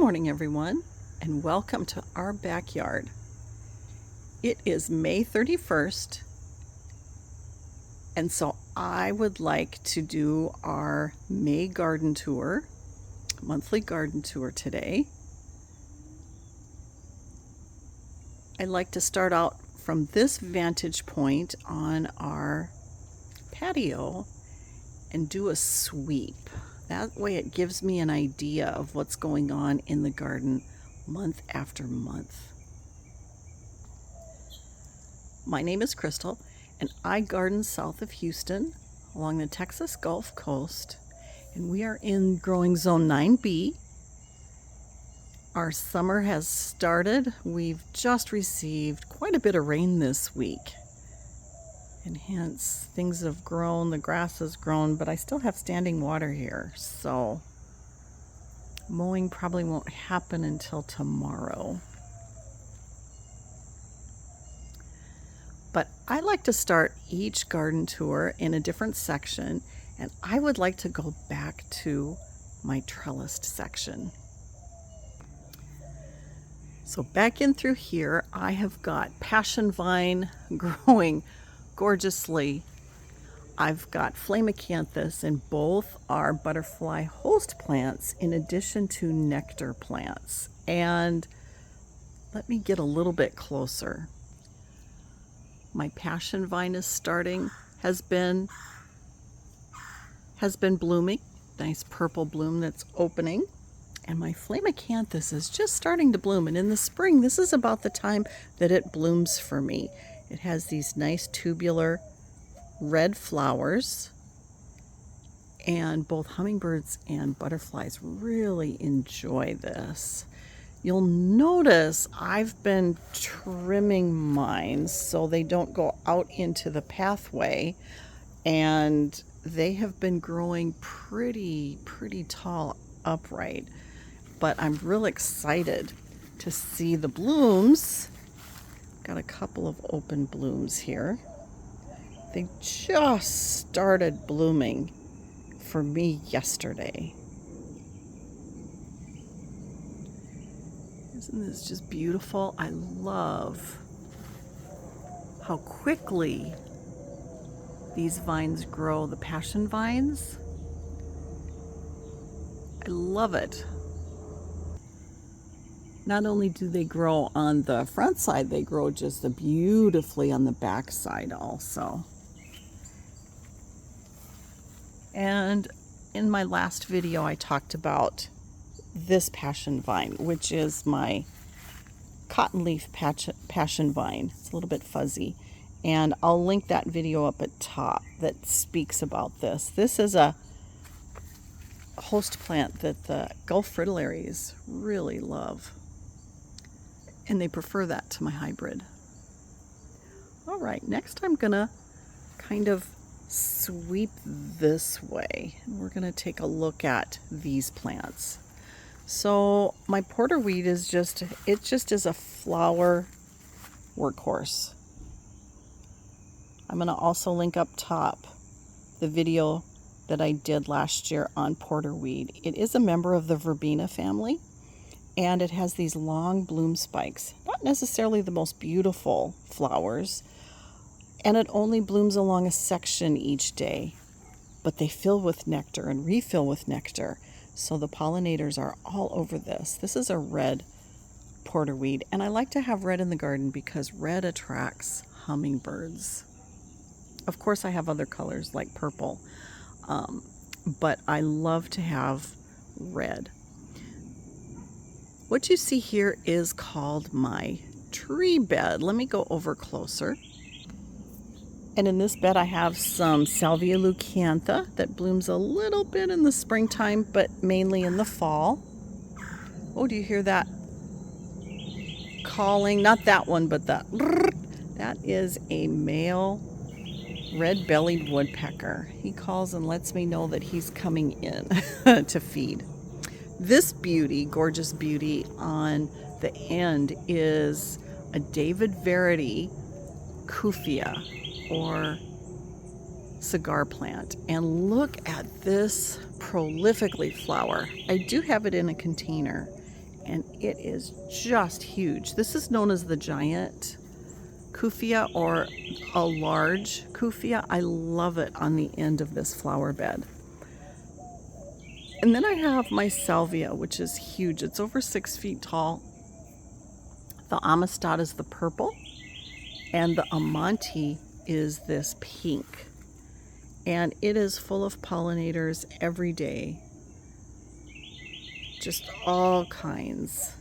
morning, everyone, and welcome to our backyard. It is May 31st, and so I would like to do our May garden tour, monthly garden tour today. I'd like to start out from this vantage point on our patio and do a sweep. That way it gives me an idea of what's going on in the garden month after month. My name is Crystal, and I garden south of Houston along the Texas Gulf Coast, and we are in growing zone 9B. Our summer has started. We've just received quite a bit of rain this week, and hence things have grown, the grass has grown, but I still have standing water here, so mowing probably won't happen until tomorrow. But I like to start each garden tour in a different section, and I would like to go back to my trellised section. So back in through here, I have got passion vine growing gorgeously. I've got flamacanthus, and both are butterfly host plants in addition to nectar plants. And let me get a little bit closer. My passion vine is starting, has been blooming, nice purple bloom that's opening. And my flamacanthus is just starting to bloom, and in the spring, this is about the time that it blooms for me. It has these nice tubular red flowers, and both hummingbirds and butterflies really enjoy this. You'll notice I've been trimming mine so they don't go out into the pathway, and they have been growing pretty tall upright. But I'm real excited to see the blooms. Got a couple of open blooms here. They just started blooming for me yesterday. Isn't this just beautiful? I love how quickly these vines grow, the passion vines. I love it. Not only do they grow on the front side, they grow just beautifully on the back side also. And in my last video, I talked about this passion vine, which is my cotton leaf passion vine. It's a little bit fuzzy, and I'll link that video up at top that speaks about this. This is a host plant that the Gulf fritillaries really love, and they prefer that to my hybrid. All right, next I'm gonna kind of sweep this way, and we're gonna take a look at these plants. So my porterweed is just is a flower workhorse. I'm gonna also link up top the video that I did last year on porterweed. It is a member of the verbena family, and it has these long bloom spikes. Not necessarily the most beautiful flowers, and it only blooms along a section each day, but they fill with nectar and refill with nectar, so the pollinators are all over this. This is a red porterweed, and I like to have red in the garden because red attracts hummingbirds. Of course, I have other colors like purple, but I love to have red. What you see here is called my tree bed. Let me go over closer. And in this bed I have some Salvia leucantha that blooms a little bit in the springtime, but mainly in the fall. Oh, do you hear that calling? Not that one, but that is a male red-bellied woodpecker. He calls and lets me know that he's coming in to feed. This beauty, gorgeous beauty on the end, is a David Verity Kufia, or cigar plant. And look at this prolifically flower. I do have it in a container, and it is just huge. This is known as the giant Kufia or a large Kufia. I love it on the end of this flower bed. And then I have my salvia, which is huge. It's over 6 feet tall. The Amistad is the purple, and the Amante is this pink. And it is full of pollinators every day. Just all kinds.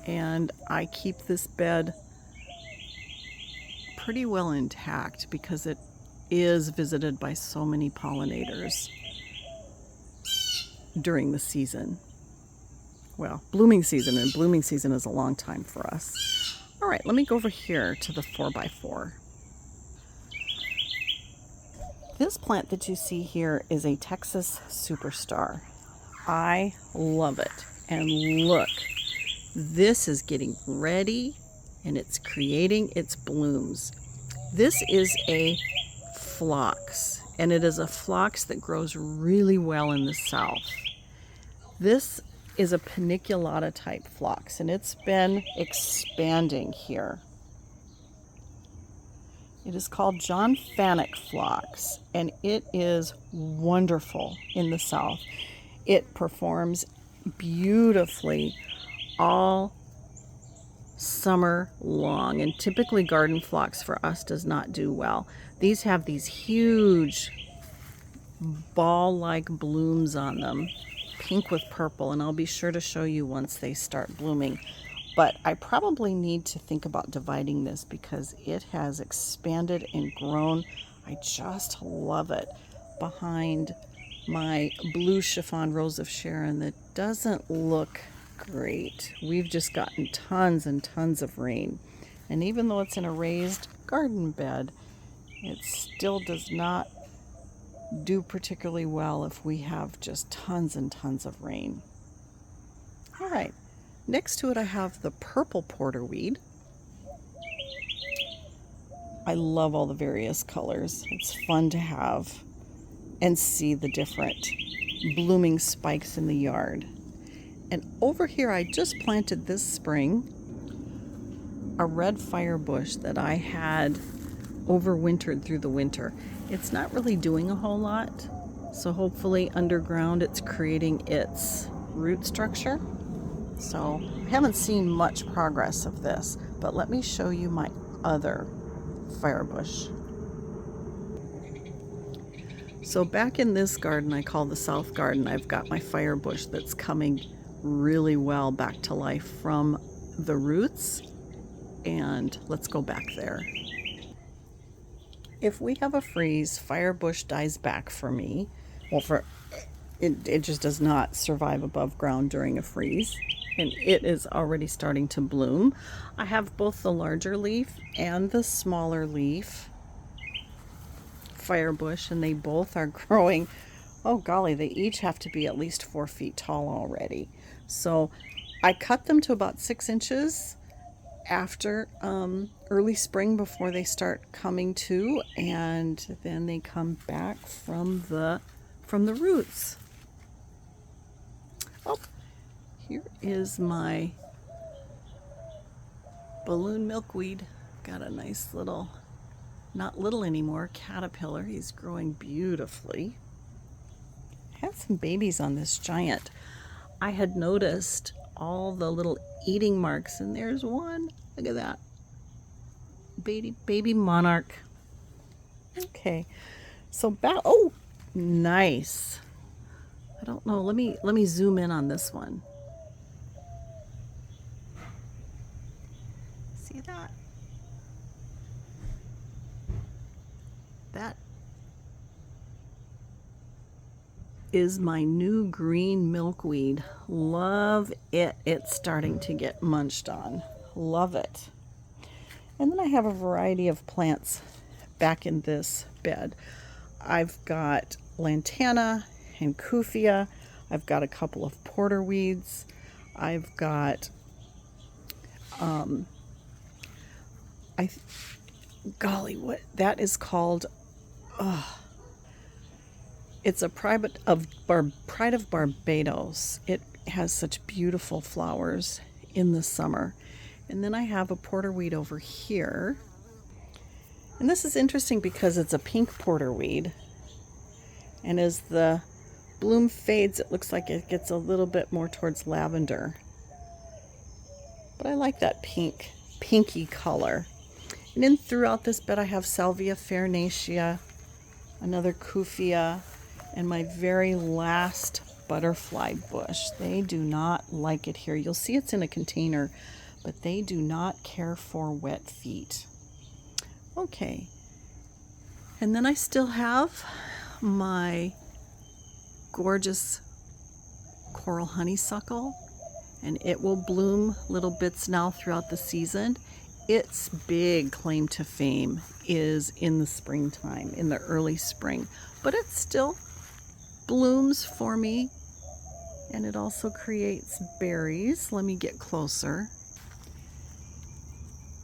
And I keep this bed pretty well intact because it is visited by so many pollinators during the season. Well, blooming season, and blooming season is a long time for us. All right, let me go over here to the 4x4. This plant that you see here is a Texas superstar. I love it. And look, this is getting ready and it's creating its blooms. This is a phlox, and it is a phlox that grows really well in the south. This is a paniculata type phlox, and it's been expanding here. It is called John Fanick phlox, and it is wonderful in the south. It performs beautifully all summer long, and typically garden phlox for us does not do well. These have these huge ball-like blooms on them, pink with purple, and I'll be sure to show you once they start blooming. But I probably need to think about dividing this because it has expanded and grown. I just love it. Behind my blue chiffon rose of Sharon that doesn't look great. We've just gotten tons and tons of rain. And even though it's in a raised garden bed, it still does not do particularly well if we have just tons and tons of rain. All right. Next to it, I have the purple porterweed. I love all the various colors. It's fun to have and see the different blooming spikes in the yard. And over here, I just planted this spring a red firebush that I had overwintered through the winter. It's not really doing a whole lot, so hopefully underground it's creating its root structure. So I haven't seen much progress of this, but let me show you my other firebush. So back in this garden I call the South Garden, I've got my firebush that's coming really well back to life from the roots. And let's go back there. If we have a freeze, firebush dies back for me. Well, it just does not survive above ground during a freeze. And it is already starting to bloom. I have both the larger leaf and the smaller leaf firebush, and they both are growing. Oh golly, they each have to be at least 4 feet tall already. So I cut them to about 6 inches after early spring before they start coming to, and then they come back from the roots. Oh, here is my balloon milkweed. Got a nice little, not little anymore, caterpillar. He's growing beautifully. I had some babies on this giant. I had noticed all the little eating marks, and there's one. Look at that. Baby monarch. Okay. So back, oh, nice. I don't know. Let me zoom in on this one. See that? That is my new green milkweed. Love it. It's starting to get munched on. Love it. And then I have a variety of plants back in this bed. I've got lantana and kufia. I've got a couple of porterweeds. I've got golly, what that is called? It's a pride of Barbados. It has such beautiful flowers in the summer. And then I have a porterweed over here. And this is interesting because it's a pink porterweed. And as the bloom fades, it looks like it gets a little bit more towards lavender. But I like that pinky color. And then throughout this bed I have Salvia farinaceae, another Kufia, and my very last butterfly bush. They do not like it here. You'll see it's in a container, but they do not care for wet feet. Okay, and then I still have my gorgeous coral honeysuckle, and it will bloom little bits now throughout the season. Its big claim to fame is in the springtime, in the early spring, but it still blooms for me, and it also creates berries. Let me get closer.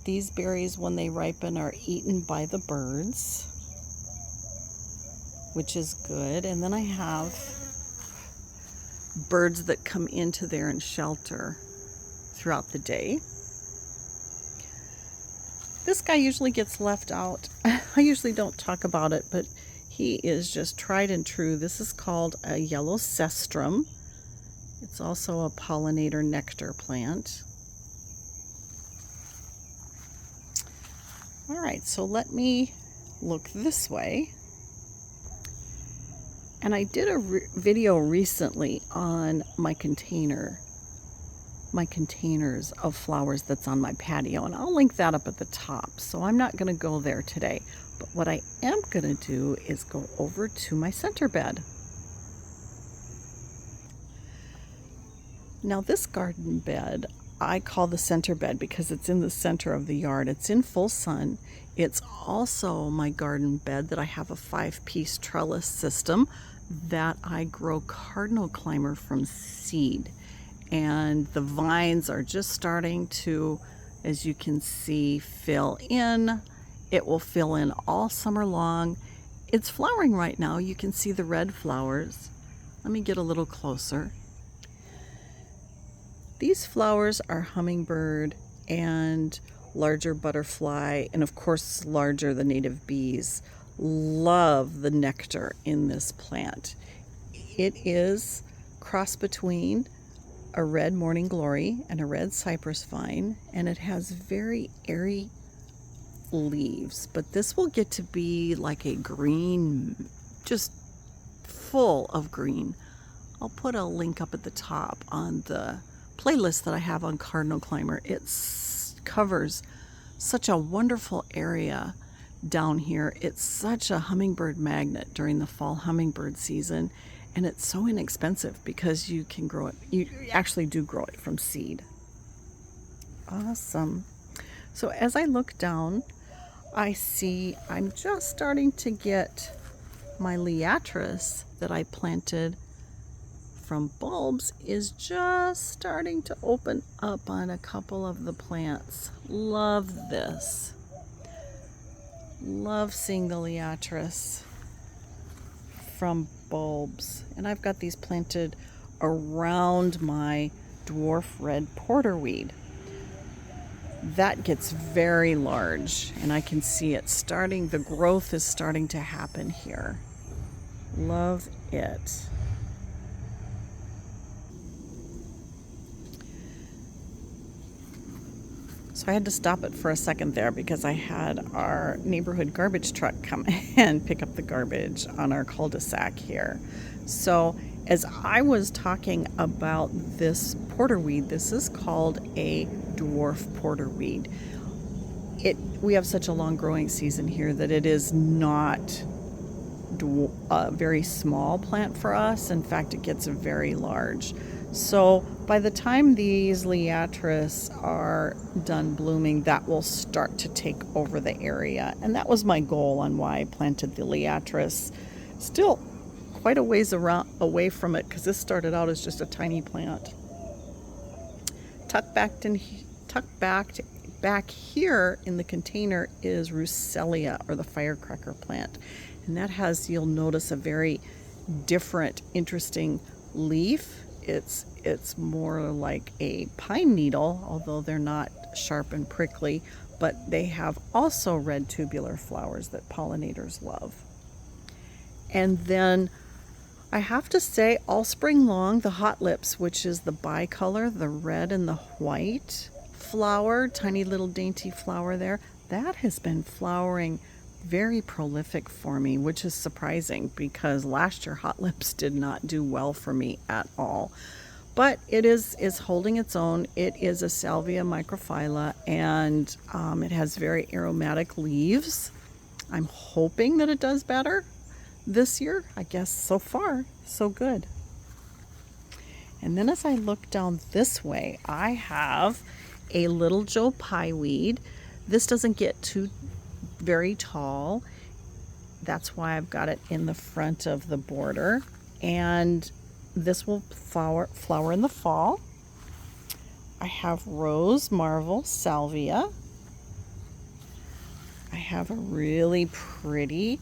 These berries, when they ripen, are eaten by the birds, which is good. And then I have birds that come into there and shelter throughout the day. This guy usually gets left out. I usually don't talk about it, but he is just tried and true. This is called a yellow cestrum. It's also a pollinator nectar plant. All right, so let me look this way. And I did a video recently on my containers of flowers that's on my patio, and I'll link that up at the top. So I'm not going to go there today, but what I am going to do is go over to my center bed. Now this garden bed I call the center bed because it's in the center of the yard. It's in full sun. It's also my garden bed that I have a 5-piece trellis system that I grow cardinal climber from seed. And the vines are just starting to, as you can see, fill in. It will fill in all summer long. It's flowering right now. You can see the red flowers. Let me get a little closer. These flowers are hummingbird and larger butterfly, and of course larger the native bees. Love the nectar in this plant. It is cross between a red morning glory and a red cypress vine, and it has very airy leaves, but this will get to be like a green, just full of green. I'll put a link up at the top on the playlist that I have on Cardinal Climber. It covers such a wonderful area down here. It's such a hummingbird magnet during the fall hummingbird season, and it's so inexpensive because you can grow it. You actually do grow it from seed. Awesome. So as I look down, I see I'm just starting to get my liatris that I planted from bulbs is just starting to open up on a couple of the plants. Love this. Love seeing the liatris from bulbs. And I've got these planted around my dwarf red porterweed. That gets very large, and I can see it starting, the growth is starting to happen here. Love it. So I had to stop it for a second there because I had our neighborhood garbage truck come and pick up the garbage on our cul-de-sac here. So as I was talking about this porterweed, this is called a dwarf porterweed. We have such a long growing season here that it is not a very small plant for us. In fact, it gets very large. So by the time these liatris are done blooming, that will start to take over the area. And that was my goal on why I planted the liatris. Still quite a ways away from it because this started out as just a tiny plant. Tucked back here in the container is Russellia, or the firecracker plant. And that has, you'll notice, a very different, interesting leaf. It's It's more like a pine needle, although they're not sharp and prickly, but they have also red tubular flowers that pollinators love. And then I have to say, all spring long, the hot lips, which is the bicolor, the red and the white flower, tiny little dainty flower there, that has been flowering very prolific for me, which is surprising because last year hot lips did not do well for me at all. But it is holding its own. It is a Salvia microphylla, and it has very aromatic leaves. I'm hoping that it does better this year. I guess so far, so good. And then as I look down this way, I have a little Joe Pye weed. This doesn't get too very tall. That's why I've got it in the front of the border. And this will flower in the fall. I have Rose Marvel Salvia. I have a really pretty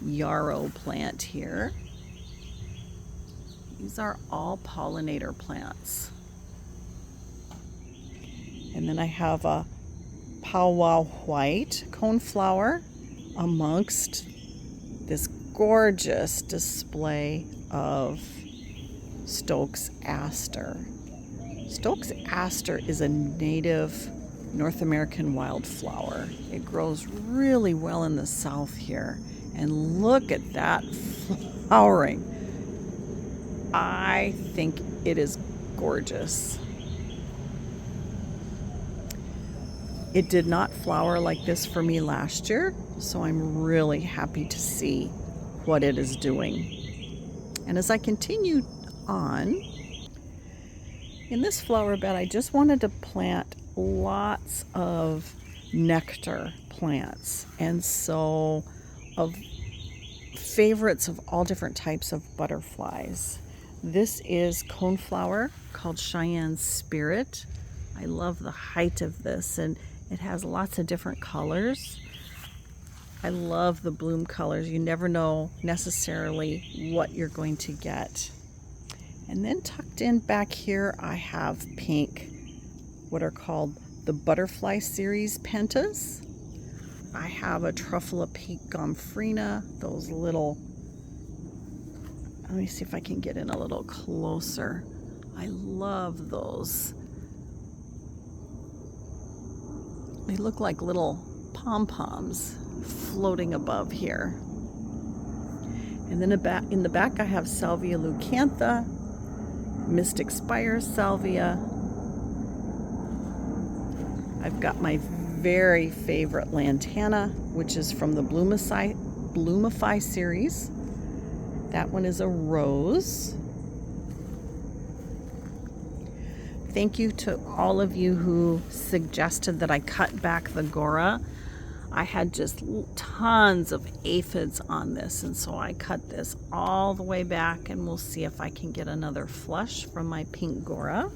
yarrow plant here. These are all pollinator plants. And then I have a powwow white coneflower amongst this gorgeous display of Stokes aster. Stokes aster is a native North American wildflower. It grows really well in the south here. And look at that flowering. I think it is gorgeous. It did not flower like this for me last year, so I'm really happy to see what it is doing. And as I continue on, in this flower bed, I just wanted to plant lots of nectar plants, and so of favorites of all different types of butterflies. This is coneflower called Cheyenne Spirit. I love the height of this, and it has lots of different colors. I love the bloom colors. You never know necessarily what you're going to get. And then tucked in back here, I have pink, what are called the Butterfly Series pentas. I have a Truffula Pink Gomphrena, those little, let me see if I can get in a little closer. I love those. They look like little pom-poms floating above here. And then in the back I have Salvia leucantha, Mystic Spire Salvia. I've got my very favorite lantana, which is from the Bloomify series. That one is a rose. Thank you to all of you who suggested that I cut back the Gora. I had just tons of aphids on this, and so I cut this all the way back, and we'll see if I can get another flush from my pink Gora.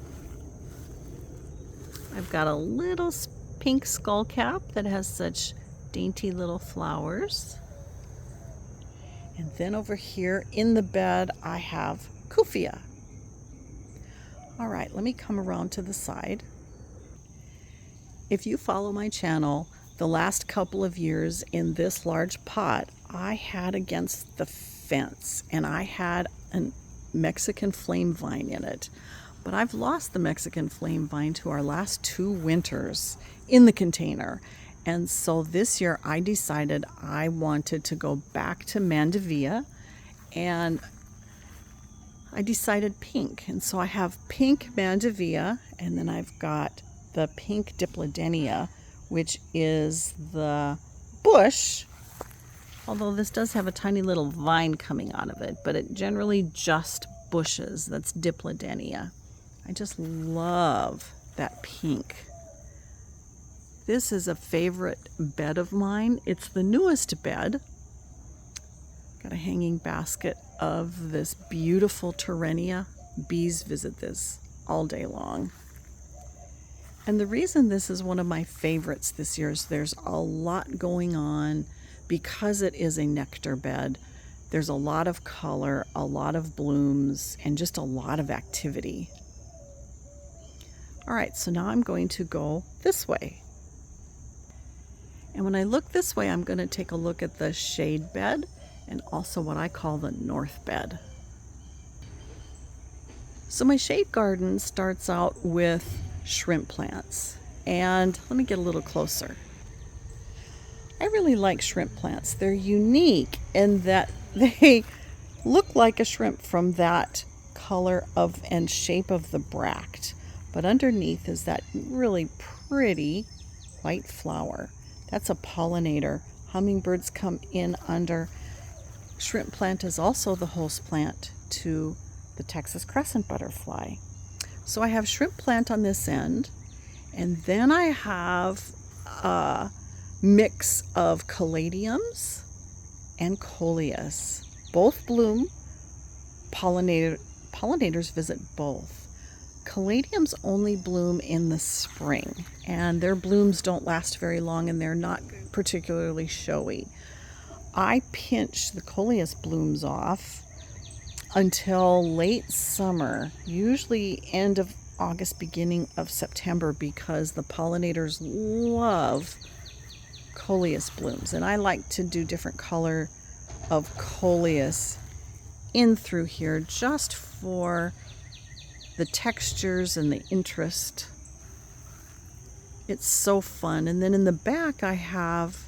I've got a little pink skullcap that has such dainty little flowers. And then over here in the bed, I have Kufia. All right, let me come around to the side. If you follow my channel, the last couple of years in this large pot, I had against the fence, and I had a Mexican flame vine in it. But I've lost the Mexican flame vine to our last 2 winters in the container. And so this year I decided I wanted to go back to Mandevilla, and I decided pink. And so I have pink Mandevilla, and then I've got the pink Diplodenia, which is the bush, although this does have a tiny little vine coming out of it, but it generally just bushes. That's Diplodenia. I just love that pink. This is a favorite bed of mine. It's the newest bed. Got a hanging basket of this beautiful Terrenia. Bees visit this all day long. And the reason this is one of my favorites this year is there's a lot going on because it is a nectar bed. There's a lot of color, a lot of blooms, and just a lot of activity. All right, so now I'm going to go this way. And when I look this way, I'm going to take a look at the shade bed and also what I call the north bed. So my shade garden starts out with shrimp plants. And let me get a little closer. I really like shrimp plants. They're unique in that they look like a shrimp from that color of and shape of the bract. But underneath is that really pretty white flower. That's a pollinator. Hummingbirds come in under. Shrimp plant is also the host plant to the Texas crescent butterfly. So I have shrimp plant on this end, and then I have a mix of caladiums and coleus. Both bloom. Pollinators visit both. Caladiums only bloom in the spring, and their blooms don't last very long, and they're not particularly showy. I pinch the coleus blooms off until late summer, usually end of August, beginning of September, because the pollinators love coleus blooms, and I like to do different color of coleus in through here just for the textures and the interest. It's so fun. And then in the back I have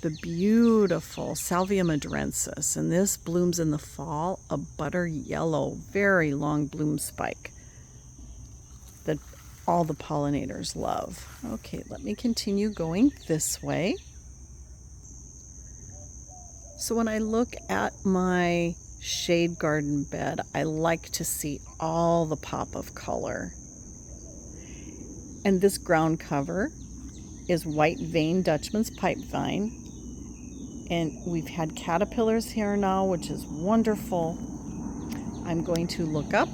the beautiful Salvia madrensis, and this blooms in the fall, a butter yellow, very long bloom spike that all the pollinators love. Okay, let me continue going this way. So when I look at my shade garden bed, I like to see all the pop of color. And this ground cover is white vein Dutchman's pipevine. And we've had caterpillars here now, which is wonderful. I'm going to look up,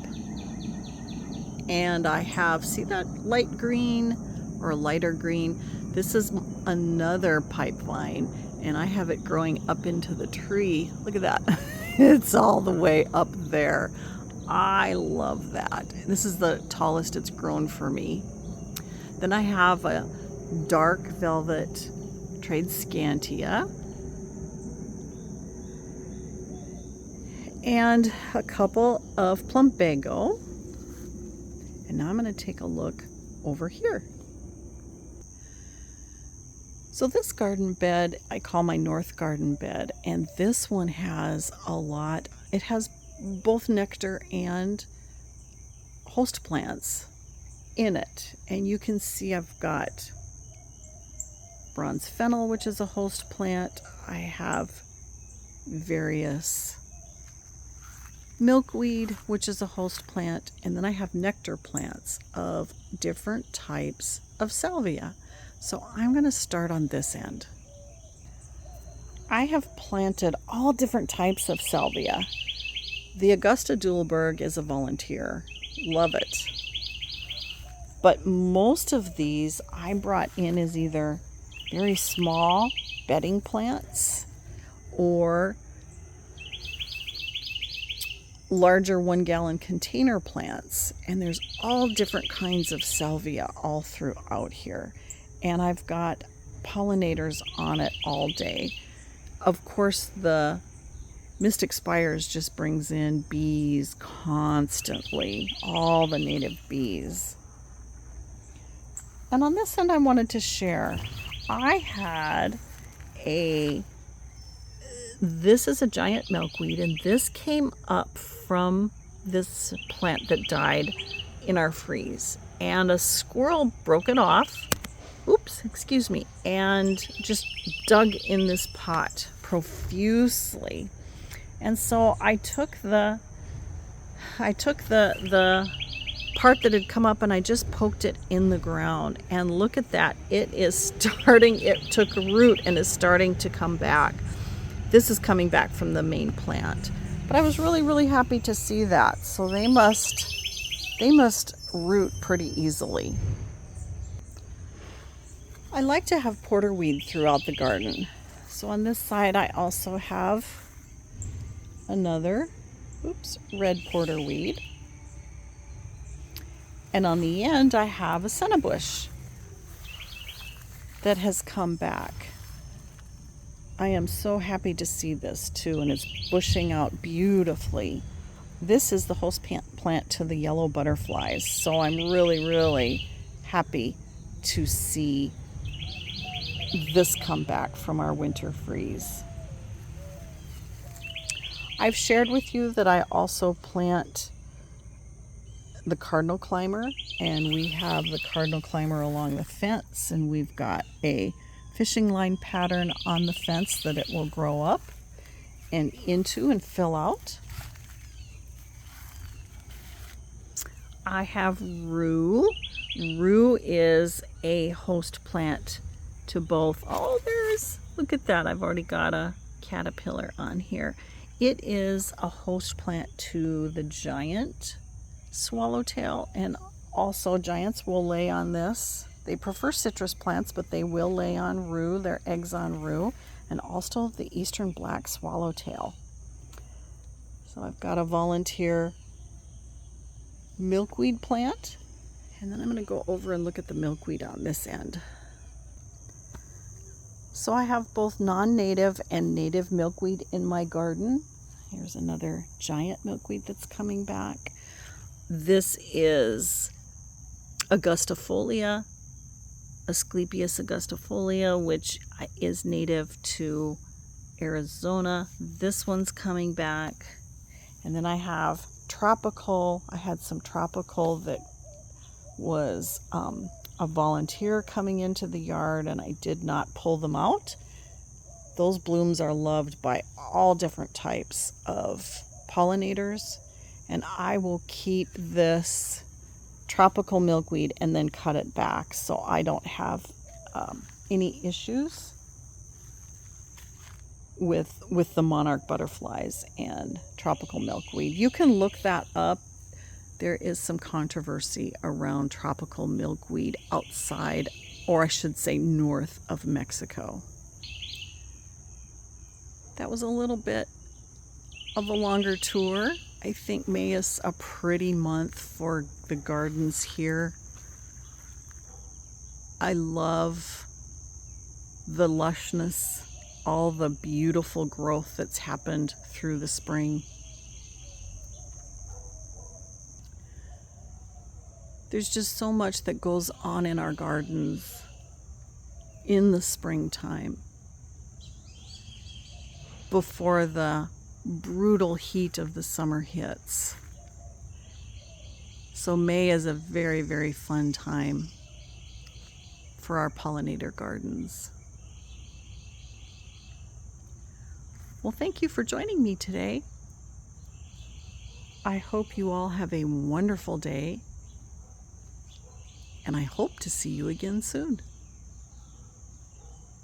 and I have, see that light green or lighter green? This is another pipevine, and I have it growing up into the tree. Look at that. It's all the way up there. I love that. This is the tallest it's grown for me. Then I have a dark velvet tradescantia and a couple of plumbago. And now I'm going to take a look over here. So this garden bed I call my north garden bed, and this one has a lot. It has both nectar and host plants in it, and you can see I've got bronze fennel, which is a host plant. I have various milkweed, which is a host plant, and then I have nectar plants of different types of salvia. So I'm going to start on this end. I have planted all different types of salvia. The Augusta Dulberg is a volunteer. Love it. But most of these I brought in as either very small bedding plants or larger 1-gallon container plants. And there's all different kinds of salvia all throughout here. And I've got pollinators on it all day. Of course, the Mystic Spires just brings in bees constantly, all the native bees. And on this end, I wanted to share, this is a giant milkweed, and this came up from this plant that died in our freeze. And a squirrel broke it off, and just dug in this pot profusely. And so I took the part that had come up and I just poked it in the ground, and look at that. It took root and is starting to come back. This is coming back from the main plant. But I was really, really happy to see that. So they must root pretty easily. I like to have porterweed throughout the garden. So on this side I also have another red porterweed. And on the end, I have a senna bush that has come back. I am so happy to see this too, and it's bushing out beautifully. This is the host plant to the yellow butterflies, so I'm really happy to see this come back from our winter freeze. I've shared with you that I also plant the cardinal climber, and we have the cardinal climber along the fence, and we've got a fishing line pattern on the fence that it will grow up and into and fill out. I have rue. Rue is a host plant to both. Oh, look at that. I've already got a caterpillar on here. It is a host plant to the giant swallowtail, and also giants will lay on this. They prefer citrus plants, but they will lay on rue, their eggs on rue, and also the eastern black swallowtail. So I've got a volunteer milkweed plant, and then I'm going to go over and look at the milkweed on this end. So I have both non-native and native milkweed in my garden. Here's another giant milkweed that's coming back. This is Augustifolia, Asclepias augustifolia, which is native to Arizona. This one's coming back. And then I have tropical. I had some tropical that was a volunteer coming into the yard, and I did not pull them out. Those blooms are loved by all different types of pollinators, and I will keep this tropical milkweed and then cut it back so I don't have any issues with the monarch butterflies and tropical milkweed. You can look that up. There is some controversy around tropical milkweed outside, or I should say north of Mexico. That was a little bit of a longer tour. I think May is a pretty month for the gardens here. I love the lushness, all the beautiful growth that's happened through the spring. There's just so much that goes on in our gardens in the springtime before the brutal heat of the summer hits. So May is a very fun time for our pollinator gardens. Well, thank you for joining me today. I hope you all have a wonderful day, and I hope to see you again soon.